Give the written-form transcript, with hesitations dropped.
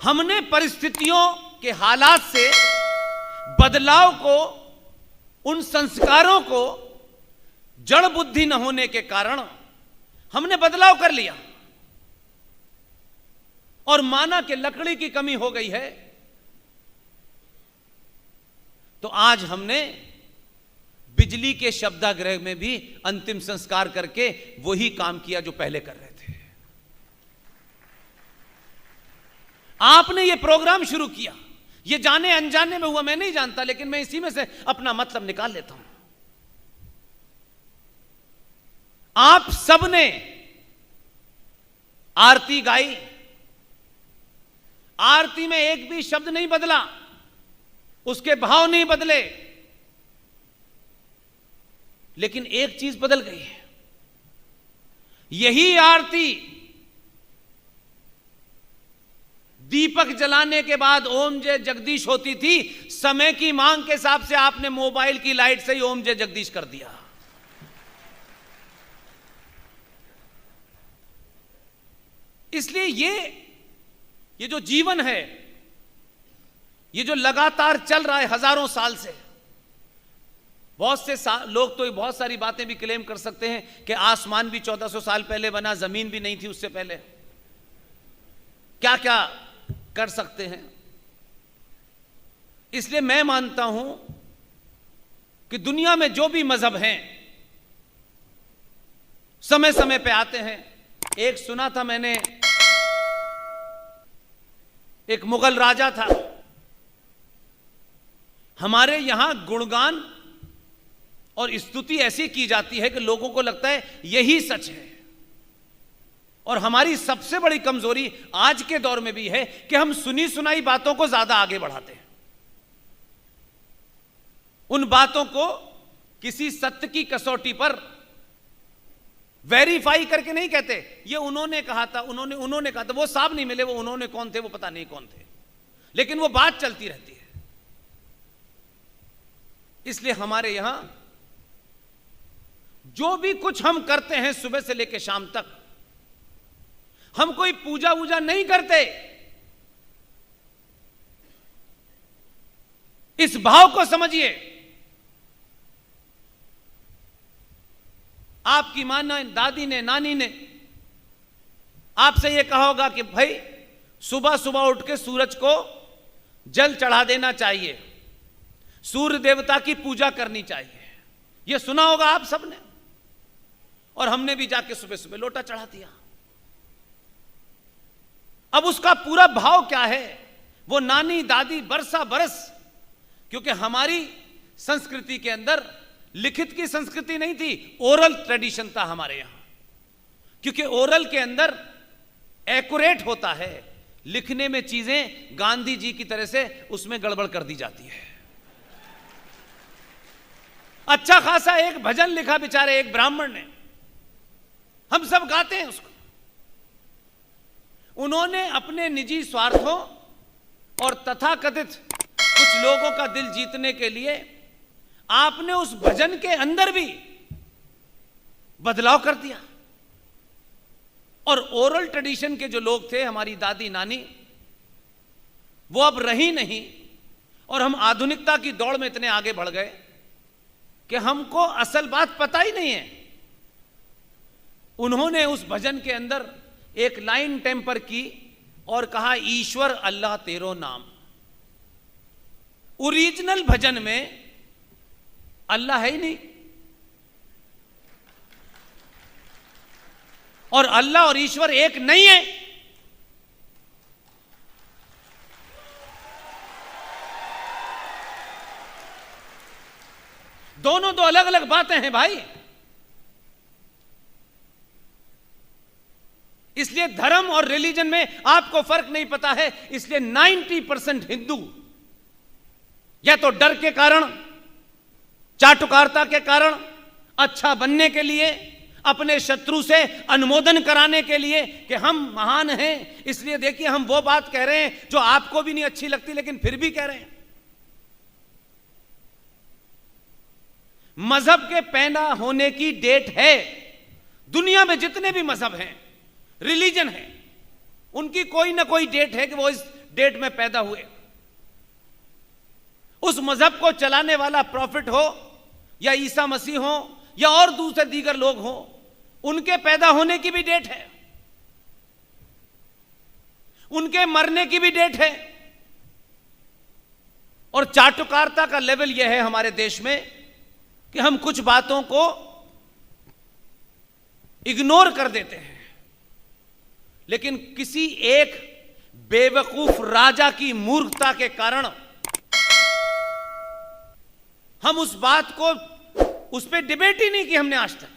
हमने परिस्थितियों के हालात से बदलाव को, उन संस्कारों को, जड़ बुद्धि न होने के कारण हमने बदलाव कर लिया और माना कि लकड़ी की कमी हो गई है, तो आज हमने बिजली के शब्दाग्रह में भी अंतिम संस्कार करके वही काम किया जो पहले कर रहे थे। आपने ये प्रोग्राम शुरू किया, ये जाने अनजाने में हुआ, मैं नहीं जानता, लेकिन मैं इसी में से अपना मतलब निकाल लेता हूं। आप सबने आरती गाई, आरती में एक भी शब्द नहीं बदला, उसके भाव नहीं बदले, लेकिन एक चीज बदल गई है। यही आरती दीपक जलाने के बाद ओम जय जगदीश होती थी, समय की मांग के हिसाब से आपने मोबाइल की लाइट से ही ओम जय जगदीश कर दिया। इसलिए ये जो जीवन है, ये जो लगातार चल रहा है हजारों साल से, बहुत से लोग तो बहुत सारी बातें भी क्लेम कर सकते हैं कि आसमान भी 1400 साल पहले बना, जमीन भी नहीं थी उससे पहले, क्या क्या कर सकते हैं। इसलिए मैं मानता हूं कि दुनिया में जो भी मजहब हैं समय समय पे आते हैं। एक सुना था मैंने, एक मुगल राजा था, हमारे यहां गुणगान और स्तुति ऐसी की जाती है कि लोगों को लगता है यही सच है। और हमारी सबसे बड़ी कमजोरी आज के दौर में भी है कि हम सुनी सुनाई बातों को ज्यादा आगे बढ़ाते हैं। उन बातों को किसी सत्य की कसौटी पर वेरीफाई करके नहीं कहते, ये उन्होंने कहा था, उन्होंने कहा था, वो साहब नहीं मिले, वो उन्होंने कौन थे वो पता नहीं कौन थे, लेकिन वो बात चलती रहती है। इसलिए हमारे यहां जो भी कुछ हम करते हैं सुबह से लेकर शाम तक, हम कोई पूजा वूजा नहीं करते। इस भाव को समझिए। आपकी मां ने, दादी ने, नानी ने आपसे यह कहा होगा कि भाई सुबह सुबह उठ के सूरज को जल चढ़ा देना चाहिए, सूर्य देवता की पूजा करनी चाहिए। यह सुना होगा आप सबने, और हमने भी जाके सुबह सुबह लोटा चढ़ा दिया। अब उसका पूरा भाव क्या है, वो नानी दादी बरसा बरस, क्योंकि हमारी संस्कृति के अंदर लिखित की संस्कृति नहीं थी, ओरल ट्रेडिशन था हमारे यहां। क्योंकि ओरल के अंदर एक्यूरेट होता है, लिखने में चीजें गांधी जी की तरह से उसमें गड़बड़ कर दी जाती है। अच्छा खासा एक भजन लिखा बेचारे एक ब्राह्मण ने, हम सब गाते हैं उसको। उन्होंने अपने निजी स्वार्थों और तथाकथित कुछ लोगों का दिल जीतने के लिए आपने उस भजन के अंदर भी बदलाव कर दिया। और ओरल ट्रेडिशन के जो लोग थे, हमारी दादी नानी, वो अब रही नहीं, और हम आधुनिकता की दौड़ में इतने आगे बढ़ गए कि हमको असल बात पता ही नहीं है। उन्होंने उस भजन के अंदर एक लाइन टेम्पर की और कहा, ईश्वर अल्लाह तेरो नाम। ओरिजिनल भजन में अल्लाह है ही नहीं, और अल्लाह और ईश्वर एक नहीं है। दोनों दो अलग अलग बातें हैं भाई। इसलिए धर्म और रिलीजन में आपको फर्क नहीं पता है। इसलिए 90% हिंदू या तो डर के कारण, चाटुकारिता के कारण, अच्छा बनने के लिए, अपने शत्रु से अनुमोदन कराने के लिए कि हम महान हैं, इसलिए देखिए हम वो बात कह रहे हैं जो आपको भी नहीं अच्छी लगती, लेकिन फिर भी कह रहे हैं। मजहब के पैदा होने की डेट है। दुनिया में जितने भी मजहब हैं, रिलीजन है, उनकी कोई ना कोई डेट है कि वो इस डेट में पैदा हुए, उस मजहब को चलाने वाला प्रॉफिट हो या ईसा मसीह हो या और दूसरे दीगर लोग हो, उनके पैदा होने की भी डेट है, उनके मरने की भी डेट है। और चाटुकारिता का लेवल यह है हमारे देश में कि हम कुछ बातों को इग्नोर कर देते हैं, लेकिन किसी एक बेवकूफ राजा की मूर्खता के कारण हम उस बात को, उस पर डिबेट ही नहीं की हमने आज तक।